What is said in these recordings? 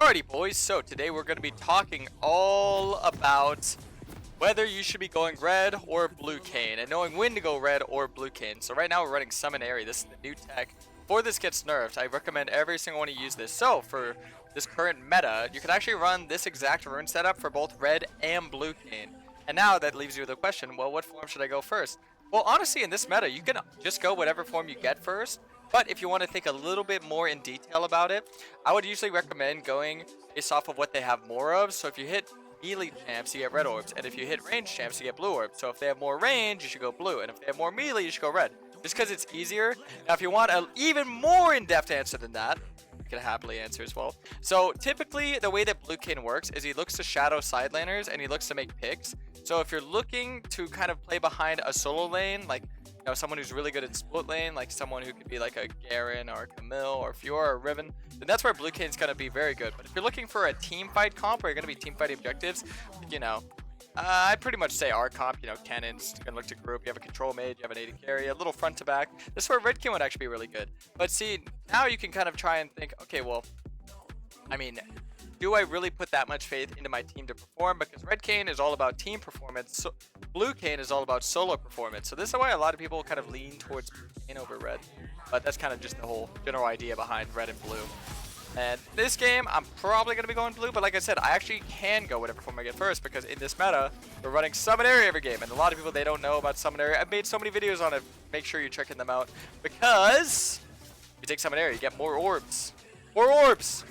Alrighty boys, so today we're going to be talking all about whether you should be going red or blue Kayn and knowing when to go red or blue Kayn. So right now we're running Summon Airy. This is the new tech. Before this gets nerfed, I recommend every single one to use this. So for this current meta, you can actually run this exact rune setup for both red and blue Kayn. And now that leaves you with the question, well, what form should I go first? Well, honestly, in this meta, you can just go whatever form you get first. But if you want to think a little bit more in detail about it, I would usually recommend going based off of what they have more of. So if you hit melee champs, you get red orbs. And if you hit range champs, you get blue orbs. So if they have more range, you should go blue. And if they have more melee, you should go red. Just because it's easier. Now, if you want an even more in-depth answer than that, you can happily answer as well. So typically, the way that blue Kayn works is he looks to shadow side laners and he looks to make picks. So if you're looking to kind of play behind a solo lane, like someone who's really good at split lane, like someone who could be like a Garen or a Camille or Fiora or Riven, then that's where blue Kayn's gonna be very good. But if you're looking for a team fight comp where you're gonna be team fighting objectives, I'd pretty much say our comp, Cannon's gonna look to group, you have a control mage, you have an AD carry, a little front to back. This is where red Kayn would actually be really good. But see, now you can kind of try and think, okay, well, I mean, do I really put that much faith into my team to perform? Because red Kayn is all about team performance, so blue Kayn is all about solo performance. So this is why a lot of people kind of lean towards blue Kayn over red. But that's kind of just the whole general idea behind red and blue. And this game, I'm probably going to be going blue, but like I said, I actually can go whatever form I get first, because in this meta, we're running Summon Airy every game. And a lot of people, they don't know about Summon Airy. I've made so many videos on it. Make sure you're checking them out, because if you take Summon Airy, you get more orbs. More orbs!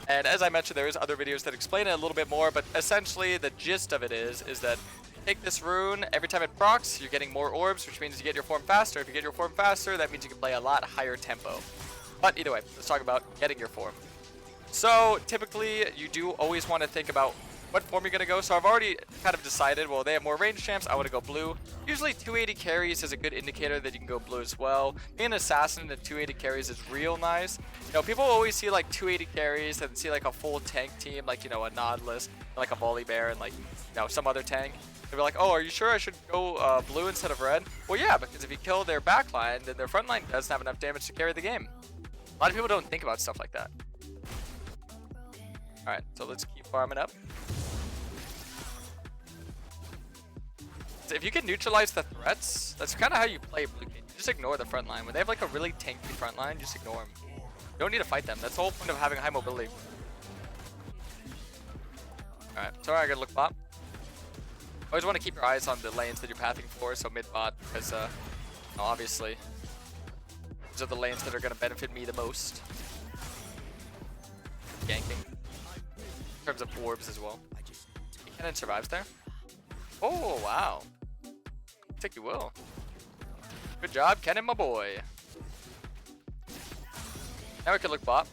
And as I mentioned, there's other videos that explain it a little bit more, but essentially the gist of it is that take this rune, every time it procs, you're getting more orbs, which means you get your form faster. If you get your form faster, that means you can play a lot higher tempo. But either way, let's talk about getting your form. So typically, you do always want to think about what form you're going to go. So I've already kind of decided, well, they have more range champs, I want to go blue. Usually 280 carries is a good indicator that you can go blue as well. Being an assassin at 280 carries is real nice. People always see like 280 carries and see like a full tank team, like, a Nautilus, like a Volley Bear, and like, some other tank. They'll be like, oh, are you sure I should go blue instead of red? Well, yeah, because if you kill their backline, then their front line doesn't have enough damage to carry the game. A lot of people don't think about stuff like that. Alright, so let's keep farming up. So if you can neutralize the threats, that's kind of how you play blue Kayn. Just ignore the front line. When they have like a really tanky front line, just ignore them. You don't need to fight them. That's the whole point of having high mobility. Alright, sorry, I gotta look bot. Always want to keep your eyes on the lanes that you're pathing for, so mid bot, because obviously those are the lanes that are going to benefit me the most. Ganking. In terms of orbs as well. Cannon survives there. Oh, wow. I think you will. Good job, Cannon, my boy. Now we can look bot.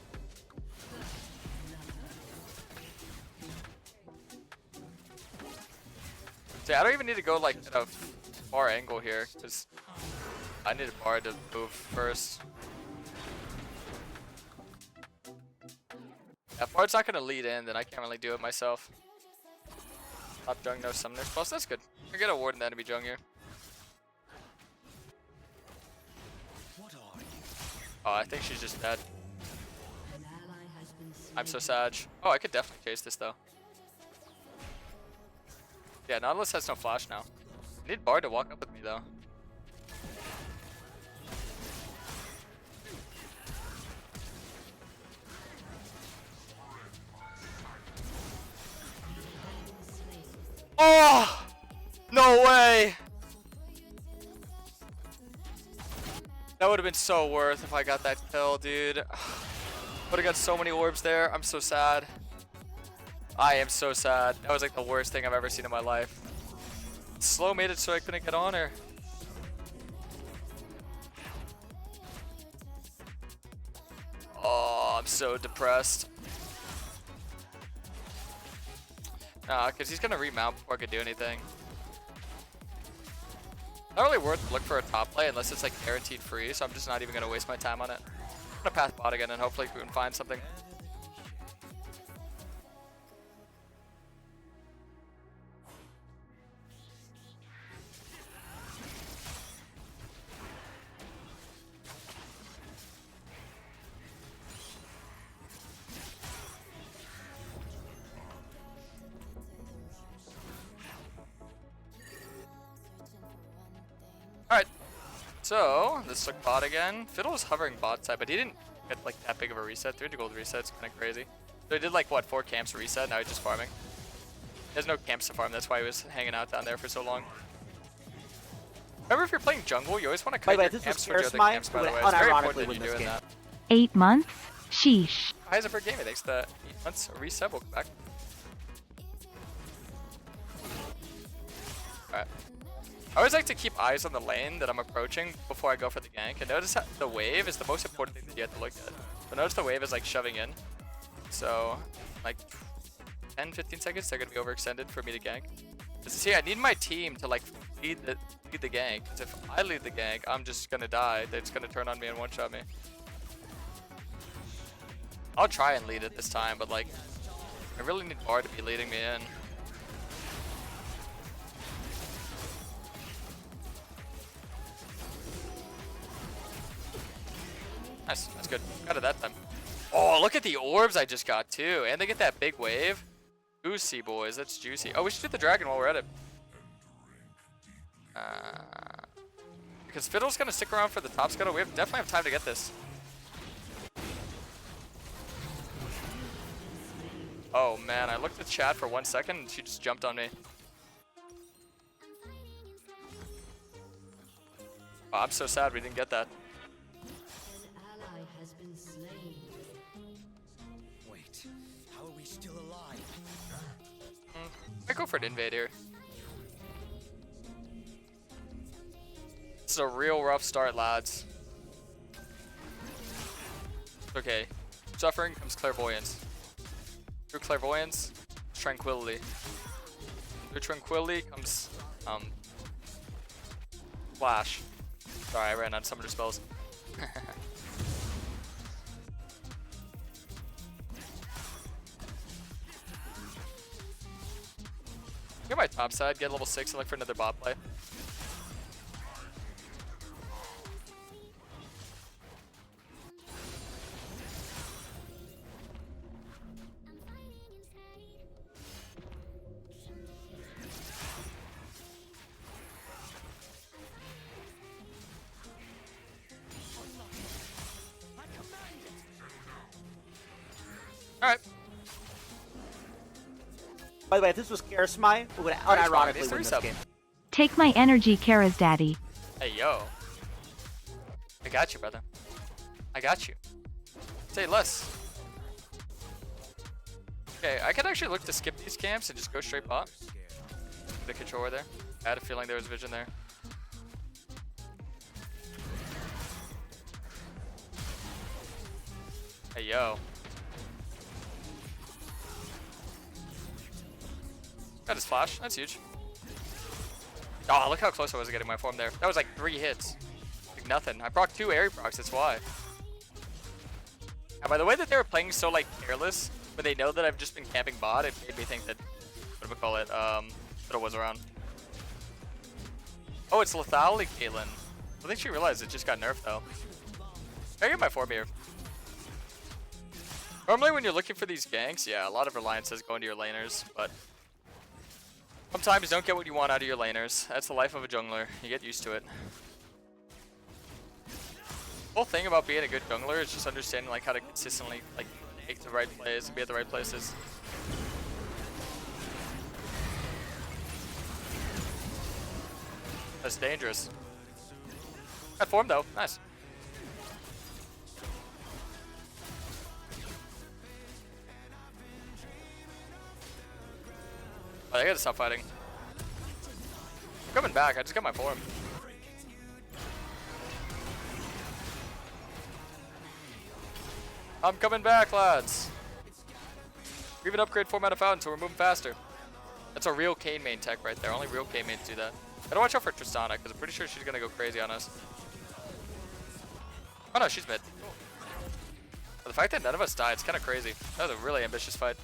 See, I don't even need to go like at a far angle here, because I need a bar to move first. Yeah, if Bard's not going to lead in, then I can't really do it myself. Top jung, no summoner spells. That's good. I get a ward in the enemy jung here. Oh, I think she's just dead. I'm so sad. Oh, I could definitely chase this though. Yeah, Nautilus has no flash now. I need Bard to walk up with me though. Oh! No way! That would have been so worth if I got that kill, dude. Would have got so many orbs there. I'm so sad. I am so sad. That was like the worst thing I've ever seen in my life. Slow made it so I couldn't get on her. Oh, I'm so depressed. Nah, because he's going to remount before I could do anything. Not really worth to look for a top play unless it's like guaranteed free, so I'm just not even going to waste my time on it. I'm going to path bot again and hopefully we can find something. So, this took bot again. Fiddle was hovering bot side, but he didn't get like that big of a reset. 300 gold reset, it's kind of crazy. So he did like, what, 4 camps reset, now he's just farming. There's no camps to farm, that's why he was hanging out down there for so long. Remember, if you're playing jungle, you always want to cut your camps towards your other camps, by the way. It's very important that you do that. 8 months? Sheesh. Heisenberg Gaming, thanks to the 8 months. Reset, welcome back. Alright. I always like to keep eyes on the lane that I'm approaching before I go for the gank. And notice that the wave is the most important thing that you have to look at. So notice the wave is like shoving in. So, like 10-15 seconds, they're going to be overextended for me to gank. See, I need my team to like lead the gank. Because if I lead the gank, I'm just going to die. They're just going to turn on me and one-shot me. I'll try and lead it this time, but like, I really need Bar to be leading me in. Nice, that's good. Got it that time. Oh, look at the orbs I just got too. And they get that big wave. Juicy, boys, that's juicy. Oh, we should do the dragon while we're at it. Because Fiddle's gonna stick around for the top scuttle. We definitely have time to get this. Oh man, I looked at chat for 1 second and she just jumped on me. Oh, I'm so sad we didn't get that. Wait, how are we still alive? I go for an invade here. This is a real rough start, lads. Okay, suffering comes clairvoyance. Through clairvoyance, tranquility. Through tranquility comes flash. Sorry, I ran out of summoner spells. Get my top side, get level 6 and look for another bot play. Alright. By the way, if this was Karasmai, we would unironically win this game. Take my energy, Kara's daddy. Hey, yo. I got you, brother. I got you. Say less. Okay, I could actually look to skip these camps and just go straight bot. The controller there. I had a feeling there was vision there. Hey, yo. Got his flash. That's huge. Oh, look how close I was to getting my form there. That was like 3 hits. Like nothing. I proc 2 airy procs, that's why. And by the way that they were playing so like careless, when they know that I've just been camping bot, it made me think that, what do we call it, that it was around. Oh, it's lethality Kayn. I think she realized it just got nerfed though. I get my form here. Normally when you're looking for these ganks, yeah, a lot of reliance is going to your laners, but sometimes you don't get what you want out of your laners. That's the life of a jungler. You get used to it. The whole thing about being a good jungler is just understanding like how to consistently like make the right plays and be at the right places. That's dangerous. Got form though. Nice. Oh, I gotta stop fighting. I'm coming back. I just got my form. I'm coming back, lads. We even upgrade form out of fountain, so we're moving faster. That's a real Kayn main tech right there. Only real Kayn mains do that. Gotta watch out for Tristana, because I'm pretty sure she's gonna go crazy on us. Oh no, she's mid. But the fact that none of us died, it's kind of crazy. That was a really ambitious fight.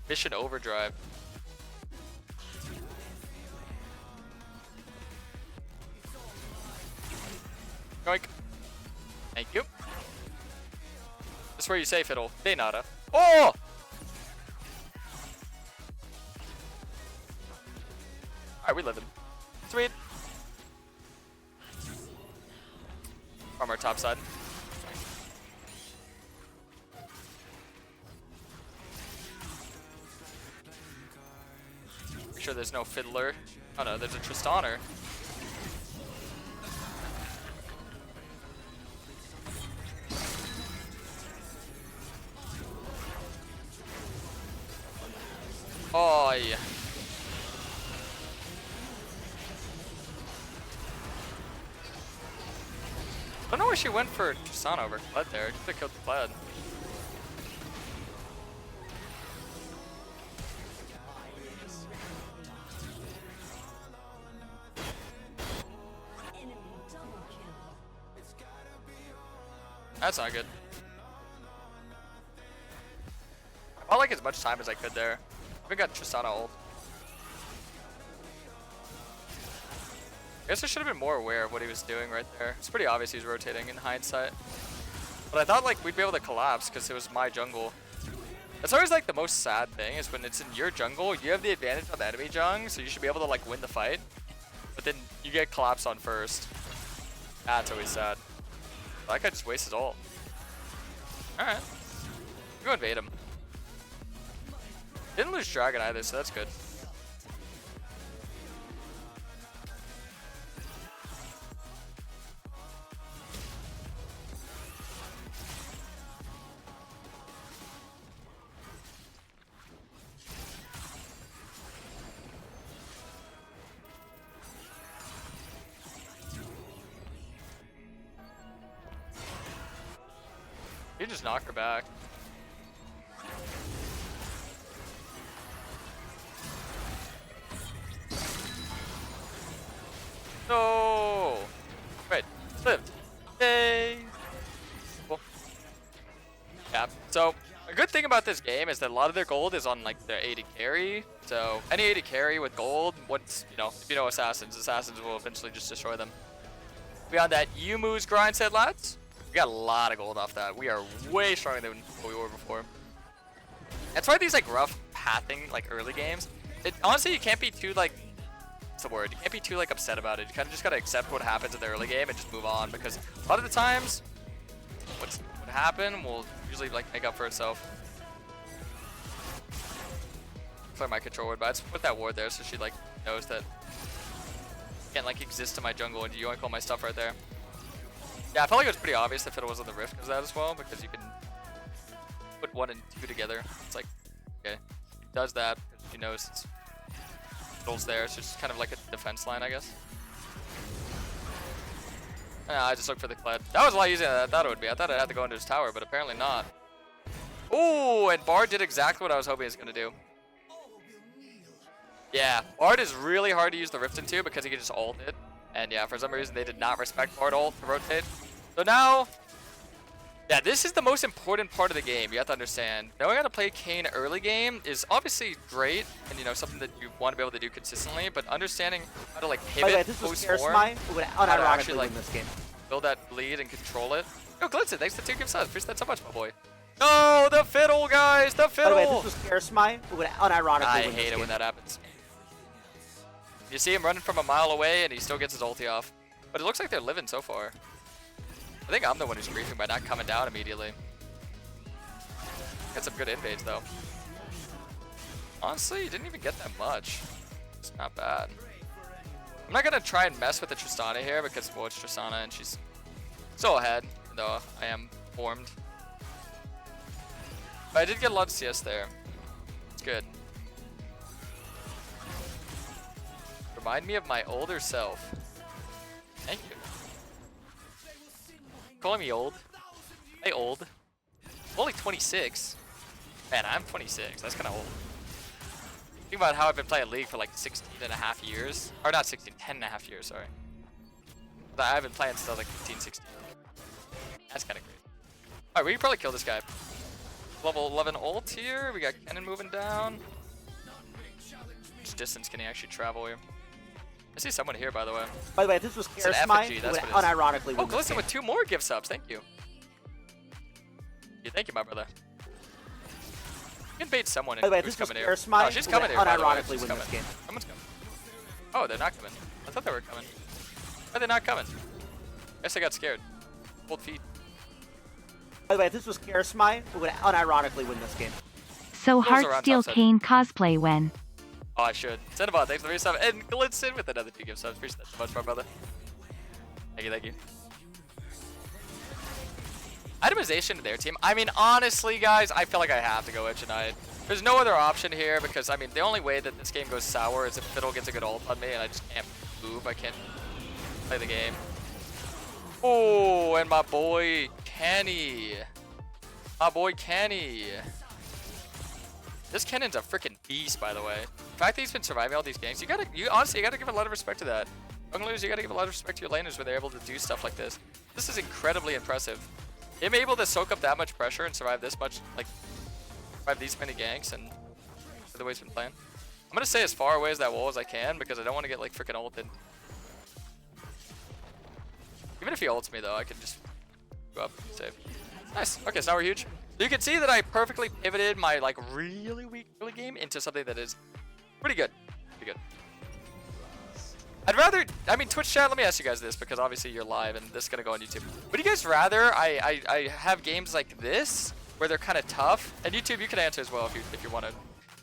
Mission overdrive. Yoink. Thank you. That's where you say fiddle. De nada. Oh! Alright, we living. Sweet. Farm our top side. Make sure there's no Fiddler. Oh no, there's a Tristaner. Oh yeah. I don't know where she went for Tristana over Kled there. Could have killed the Kled. That's not good. I felt like as much time as I could there. I even got Tristana ult. I guess I should have been more aware of what he was doing right there. It's pretty obvious he was rotating in hindsight. But I thought like we'd be able to collapse because it was my jungle. That's always like the most sad thing is when it's in your jungle, you have the advantage on the enemy jung, so you should be able to like win the fight. But then you get collapsed on first. That's always sad. That guy just wasted his ult. Alright. Go invade him. Didn't lose Dragon either, so that's good. You just knock her back. No! Right, lived. Yay! Cool. Yeah, so a good thing about this game is that a lot of their gold is on like their AD carry. So any AD carry with gold, once, you know, if you know assassins will eventually just destroy them. Beyond that, Yumu's grind set, lads. We got a lot of gold off that. We are way stronger than what we were before. That's why these like rough pathing like early games. Honestly, you can't be too like, what's the word? You can't be too like upset about it. You kind of just gotta accept what happens in the early game and just move on, because a lot of the times, what happen will usually like make up for itself. Clear my control ward, but I just put that ward there so she like knows that I can't like exist in my jungle and yoink all my stuff right there. Yeah, I felt like it was pretty obvious that Fiddle was on the Rift because of that as well, because you can put 1 and 2 together. It's like, okay, he does that because he knows it's Fiddle's there. It's just kind of like a defense line, I guess. I just looked for the Kled. That was a lot easier than I thought it would be. I thought I had to go into his tower, but apparently not. Ooh, and Bard did exactly what I was hoping he was going to do. Yeah, Bard is really hard to use the Rift into because he can just ult it. And yeah, for some reason they did not respect Bard ult to rotate. So now, yeah, this is the most important part of the game. You have to understand. Knowing how to play Kayn early game is obviously great, and you know, something that you want to be able to do consistently. But understanding how to like pivot, post form, how to actually like this game. build that lead and control it. Yo, Glitzen, thanks for 2 gifts. Appreciate that so much, my boy. No, the Fiddle, guys, the Fiddle. By the way, this was Karasmai, who would unironically I win this hate it game. when that happens. You see him running from a mile away, and he still gets his ulti off. But it looks like they're living so far. I think I'm the one who's griefing by not coming down immediately. Got some good invades, though. Honestly, you didn't even get that much. It's not bad. I'm not going to try and mess with the Tristana here, because, well, it's Tristana, and she's still ahead, even though I am formed. But I did get a lot of CS there. It's good. Remind me of my older self. Thank you. Calling me old. Hey, old. I'm only 26. Man, I'm 26. That's kind of old. Think about how I've been playing League for like 16 and a half years. Or not 16, 10 and a half years, sorry. But I've been playing since I was like 15, 16. That's kind of crazy. Alright, we can probably kill this guy. Level 11 ult here. We got Cannon moving down. How much distance can he actually travel here? I see someone here, by the way. By the way, this was It's an Karasmai, effigy, who that's would what it is. unironically Oh, win this Glisten game. with 2 more gift subs. Thank you. Yeah, thank you, my brother. You can bait someone. By the way, Who's this was coming here? Karasmai, Oh, she's who coming would here, by the way. unironically She's win coming. this game. Someone's coming. Oh, they're not coming. I thought they were coming. Why are they not coming? Guess I got scared. Cold feet. By the way, if this was Karasmai, we would unironically win this game. So Close around Heartsteel topside. Kayn cosplay when. Oh, I should. Cinnabon, thanks for the resub. And Glitson with another 2 gift subs. Appreciate that so much, my brother. Thank you, thank you. Itemization to their team. I mean, honestly, guys, I feel like I have to go Edge Knight. There's no other option here because, I mean, the only way that this game goes sour is if Fiddle gets a good ult on me and I just can't move. I can't play the game. Oh, and my boy, Kenny. My boy, Kenny. This Kennon's a freaking beast, by the way. The fact that he's been surviving all these games, you honestly gotta give a lot of respect to that. Junglers, you gotta give a lot of respect to your laners when they're able to do stuff like this. This is incredibly impressive. Him able to soak up that much pressure and survive this much, like, survive these many ganks and the way he's been playing. I'm gonna stay as far away as that wall as I can because I don't want to get like freaking ulted. Even if he ults me though, I can just go up and save. Nice. Okay, so now we're huge. So you can see that I perfectly pivoted my like really weak early game into something that is pretty good. Pretty good. I'd rather, I mean, Twitch chat, let me ask you guys this because obviously you're live and this is gonna go on YouTube. Would you guys rather I have games like this where they're kind of tough? And YouTube, you can answer as well if you want to in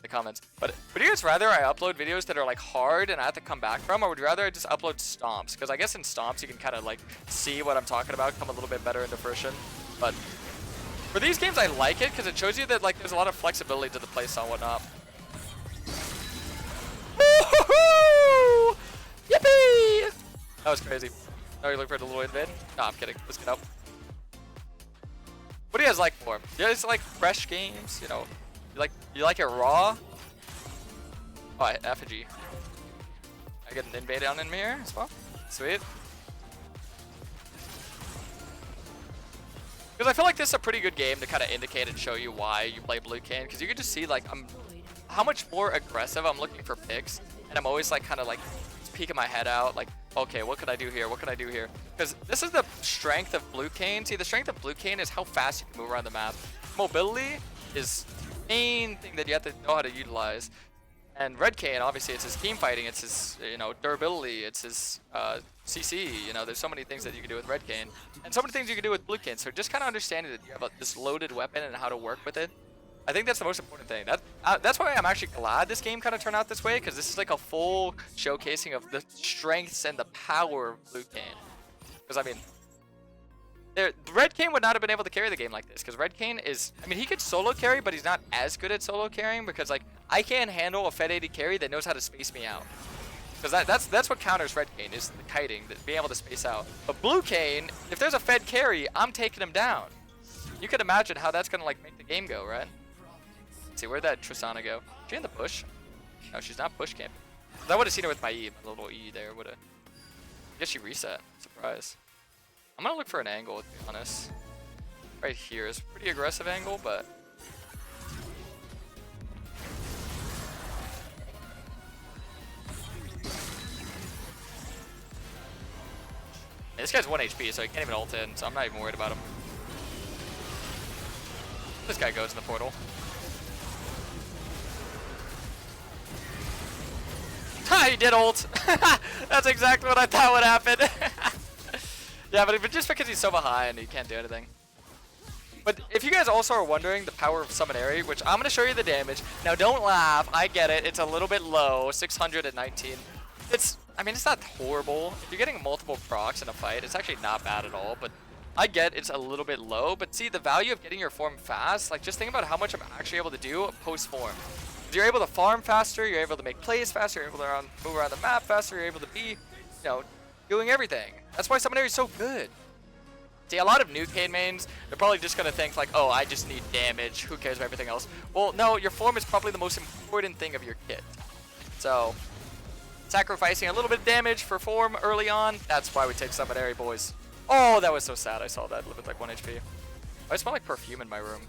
the comments. But would you guys rather I upload videos that are like hard and I have to come back from, or would you rather I just upload stomps? Because I guess in stomps you can kind of like see what I'm talking about, come a little bit better into fruition. But for these games, I like it because it shows you that like there's a lot of flexibility to the playstyle and whatnot. Woohoo! Yippee! That was crazy. Oh, you look for a little invade? No, I'm kidding. Let's get out. What do you guys like more? You guys like fresh games? You know, you like it raw? Oh, effigy. I get an invade down in me here as well. Sweet. Because I feel like this is a pretty good game to kind of indicate and show you why you play Blue Kayn. Because you can just see like how much more aggressive I'm looking for picks, and I'm always like kind of like peeking my head out, like, okay, what can I do here? What can I do here? Because this is the strength of Blue Kayn. See, the strength of Blue Kayn is how fast you can move around the map. Mobility is the main thing that you have to know how to utilize. And Red Kayn, obviously, it's his team fighting, it's his, you know, durability, it's his CC. You know, there's so many things that you can do with Red Kayn, and so many things you can do with Blue Kayn. So just kind of understanding that you have this loaded weapon and how to work with it. I think that's the most important thing. That's why I'm actually glad this game kind of turned out this way, because this is like a full showcasing of the strengths and the power of Blue Kayn. Because I mean, Red Kayn would not have been able to carry the game like this, because Red Kayn is, I mean, he could solo carry, but he's not as good at solo carrying, because like I can't handle a Fed 80 carry that knows how to space me out. Because that's what counters Red Kayn, is the kiting, being able to space out. But Blue Kayn, if there's a Fed carry, I'm taking him down. You can imagine how that's gonna like make the game go, right? Let's see, where'd that Tristana go? Is she in the bush? No, she's not bush camping. I would have seen her with my E, my little E there. Would have. I guess she reset. Surprise. I'm gonna look for an angle, to be honest. Right here is a pretty aggressive angle, but this guy's 1 HP, so he can't even ult in, so I'm not even worried about him. This guy goes in the portal. Ha! He did ult! That's exactly what I thought would happen. Yeah, but just because he's so behind, he can't do anything. But if you guys also are wondering the power of Summonary, which I'm going to show you the damage. Now, don't laugh. I get it. It's a little bit low. 619. I mean, it's not horrible. If you're getting multiple procs in a fight, it's actually not bad at all. But I get it's a little bit low. But see, the value of getting your form fast, like just think about how much I'm actually able to do post-form. You're able to farm faster, you're able to make plays faster, you're able to move around the map faster, you're able to be, you know, doing everything. That's why Summonary is so good. See, a lot of new Kayn mains, they're probably just going to think like, oh, I just need damage, who cares about everything else? Well, no, your form is probably the most important thing of your kit. So, sacrificing a little bit of damage for form early on, that's why we take Summonary, boys. Oh, that was so sad, I saw that, living with like 1 HP. I smell like perfume in my room.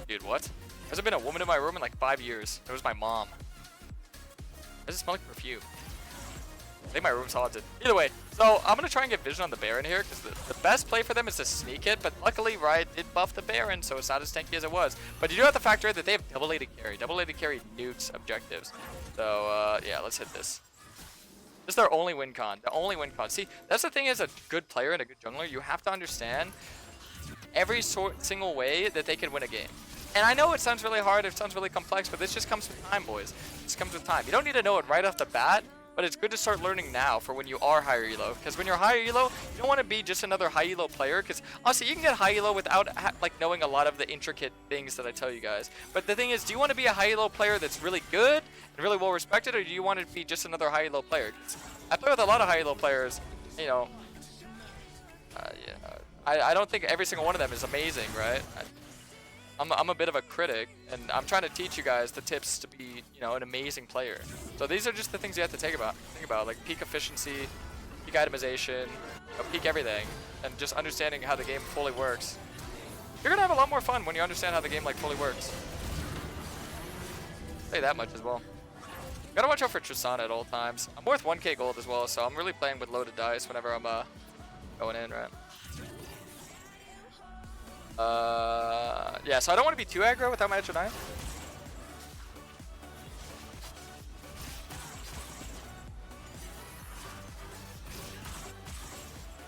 Dude, what? Hasn't been a woman in my room in like 5 years. It was my mom. Why does it smell like perfume? think my room's haunted. Either way, so I'm going to try and get vision on the Baron here, because the best play for them is to sneak it, but luckily Riot did buff the Baron, so it's not as tanky as it was. But you do have to factor in that they have double-aided carry. Double-aided carry nukes objectives. So, yeah, let's hit this. This is their only win con. The only win con. See, that's the thing as a good player and a good jungler, you have to understand every single way that they can win a game. And I know it sounds really hard, it sounds really complex, but this just comes with time, boys. This comes with time. You don't need to know it right off the bat, but it's good to start learning now for when you are higher elo. Because when you're higher elo, you don't want to be just another high elo player. Because honestly, you can get high elo without like knowing a lot of the intricate things that I tell you guys. But the thing is, do you want to be a high elo player that's really good and really well respected, or do you want to be just another high elo player? 'Cause I play with a lot of high elo players, you know. I don't think every single one of them is amazing, right? I'm a bit of a critic, and I'm trying to teach you guys the tips to be, you know, an amazing player. So these are just the things you have to think about, like peak efficiency, peak itemization, peak everything, and just understanding how the game fully works. You're gonna have a lot more fun when you understand how the game like fully works. I'll say that much as well. Gotta watch out for Tristana at all times. I'm worth 1k gold as well, so I'm really playing with loaded dice whenever I'm going in, right? Yeah, so I don't want to be too aggro without my extra 9.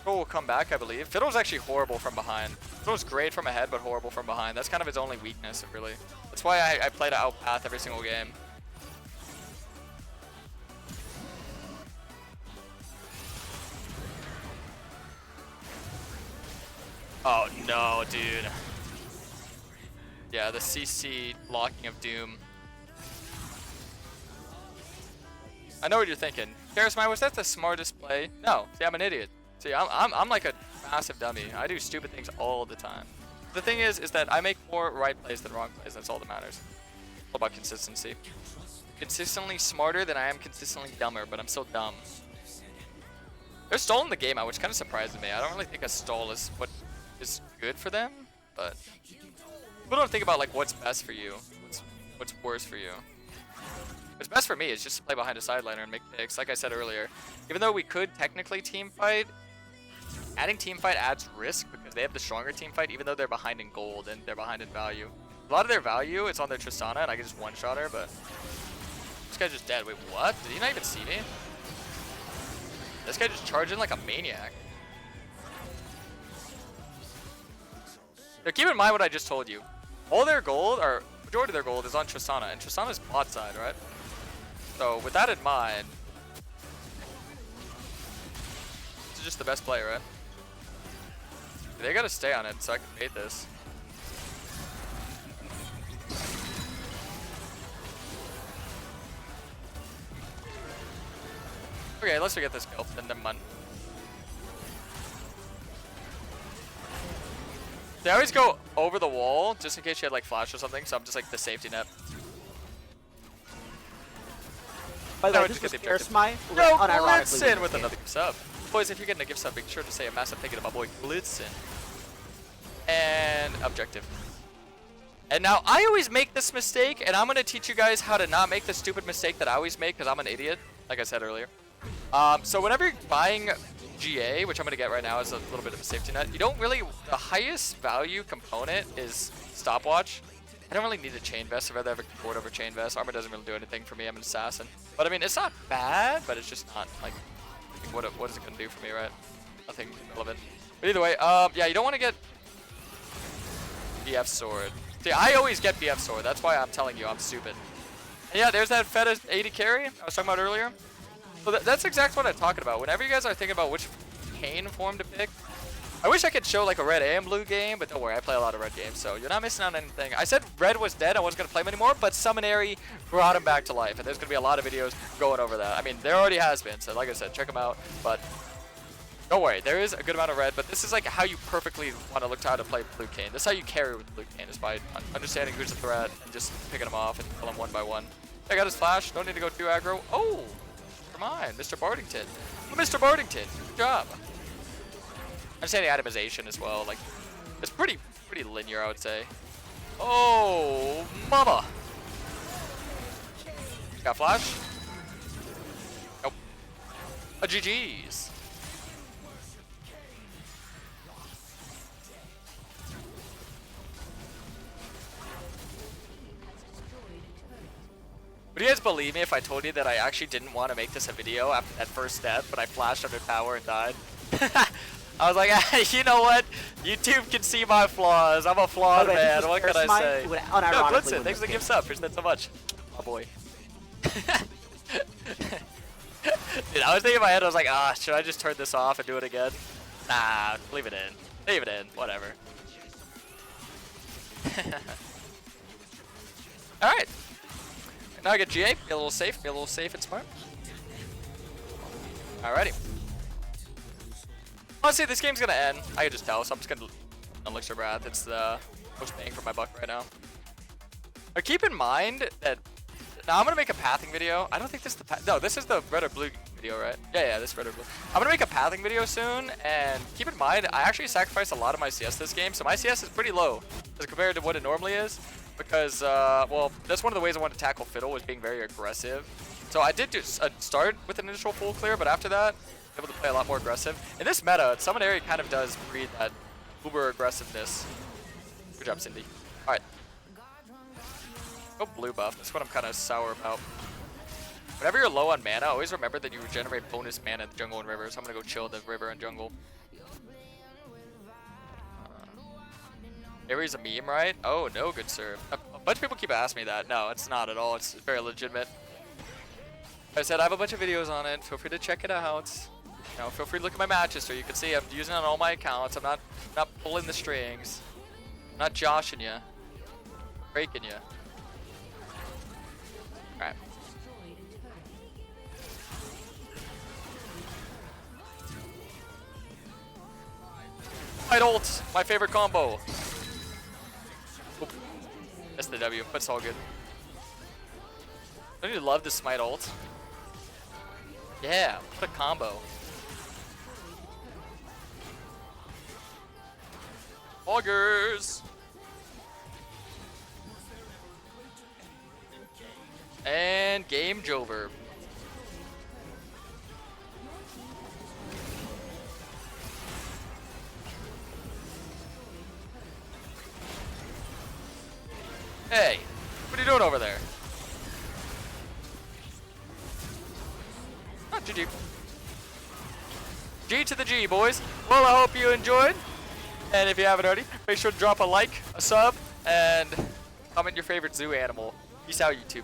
Fiddle will come back, I believe. Fiddle's actually horrible from behind. Fiddle's great from ahead, but horrible from behind. That's kind of his only weakness, really. That's why I play to outpath every single game. Oh no, dude. Yeah, the CC locking of doom. I know what you're thinking. Karasmai, was that the smartest play? No. See, I'm an idiot. See, I'm like a massive dummy. I do stupid things all the time. The thing is that I make more right plays than wrong plays. That's all that matters. All about consistency. Consistently smarter than I am consistently dumber, but I'm still dumb. They're stalling the game out, which kind of surprises me. I don't really think a stall is what is good for them, but people don't think about like what's best for you, what's worse for you. What's best for me is just to play behind a sideliner and make picks. Like I said earlier, even though we could technically team fight, adding team fight adds risk because they have the stronger team fight, even though they're behind in gold and they're behind in value. A lot of their value is on their Tristana, and I can just one-shot her, but this guy's just dead. Wait, what? Did he not even see me? This guy just charged in like a maniac. Now keep in mind what I just told you. All their gold, or majority of their gold, is on Tristana, and Tristana's bot side, right? So with that in mind, this is just the best play, right? They gotta stay on it so I can bait this. Okay, let's get this kill, and then mun. They always go over the wall, just in case she had like flash or something, so I'm just like the safety net. By the way, this was Karasmai. Blitzen with another gift sub. Boys, if you're getting a gift sub, make sure to say a massive thank you to my boy Blitzen. And objective. And now I always make this mistake, and I'm gonna teach you guys how to not make the stupid mistake that I always make, because I'm an idiot, like I said earlier. So whenever you're buying GA, which I'm gonna get right now as a little bit of a safety net, you don't really, the highest value component is stopwatch. I don't really need a chain vest. I'd rather have a keyboard over chain vest. Armor doesn't really do anything for me. I'm an assassin. But I mean, it's not bad, but it's just not like, what is it gonna do for me, right? Nothing relevant. But either way, yeah, you don't want to get BF sword. See, I always get BF sword. That's why I'm telling you I'm stupid. And yeah, there's that Feta 80 carry I was talking about earlier. So that's exactly what I'm talking about. Whenever you guys are thinking about which Kayn form to pick, I wish I could show like a red and blue game, but don't worry, I play a lot of red games, so you're not missing out on anything. I said red was dead, I wasn't going to play him anymore, but Summonary brought him back to life, and there's going to be a lot of videos going over that. I mean, there already has been, so like I said, check them out, but don't worry, there is a good amount of red, but this is like how you perfectly want to look to how to play blue Kayn. This is how you carry with blue Kayn, is by understanding who's a threat and just picking them off and kill them one by one. I got his flash, don't need to go too aggro. Oh! Come on, Mr. Bardington. Oh, Mr. Bardington, good job. I'm saying the itemization as well. Like, it's pretty linear, I would say. Oh, mama. Got flash? Nope. A GG's. Would you guys believe me if I told you that I actually didn't want to make this a video after that first step, but I flashed under tower and died? I was like, you know what? YouTube can see my flaws. I'm a flawed man. What can I say? Would No, unironically Blitzen, win thanks for the this gift sub. Appreciate that so much. Oh boy. Dude, I was thinking in my head, I was like, should I just turn this off and do it again? Nah, leave it in. Leave it in. Whatever. Alright. Now I get GA. Be a little safe. Be a little safe and smart. Alrighty. Honestly, this game's gonna end. I can just tell, so I'm just gonna Elixir Wrath. It's the most bang for my buck right now. But keep in mind that now I'm gonna make a pathing video. I don't think this is the no, this is the red or blue video, right? Yeah, this is red or blue. I'm gonna make a pathing video soon, and keep in mind I actually sacrificed a lot of my CS this game, so my CS is pretty low as compared to what it normally is, because well, that's one of the ways I wanted to tackle Fiddle, was being very aggressive. So I did start with an initial full clear, but after that, able to play a lot more aggressive. In this meta, Summon Area kind of does breed that uber aggressiveness. Good job, Cindy. All right. Go blue buff. That's what I'm kind of sour about. Whenever you're low on mana, always remember that you regenerate bonus mana in the jungle and river. So I'm gonna go chill the river and jungle. Ares a meme, right? Oh no, good sir. A bunch of people keep asking me that. No, it's not at all. It's very legitimate. Like I said, I have a bunch of videos on it. Feel free to check it out. You know, feel free to look at my match history. You can see I'm using it on all my accounts. I'm not pulling the strings. I'm not joshing you. Breaking you. Alright. Might ult, my favorite combo. Oop. That's the W, but it's all good. Don't you love the smite ult? Yeah, what a combo. Augers! And game's over. Hey, what are you doing over there? Oh, GG. G to the G, boys. Well, I hope you enjoyed. And if you haven't already, make sure to drop a like, a sub, and comment your favorite zoo animal. Peace out, YouTube.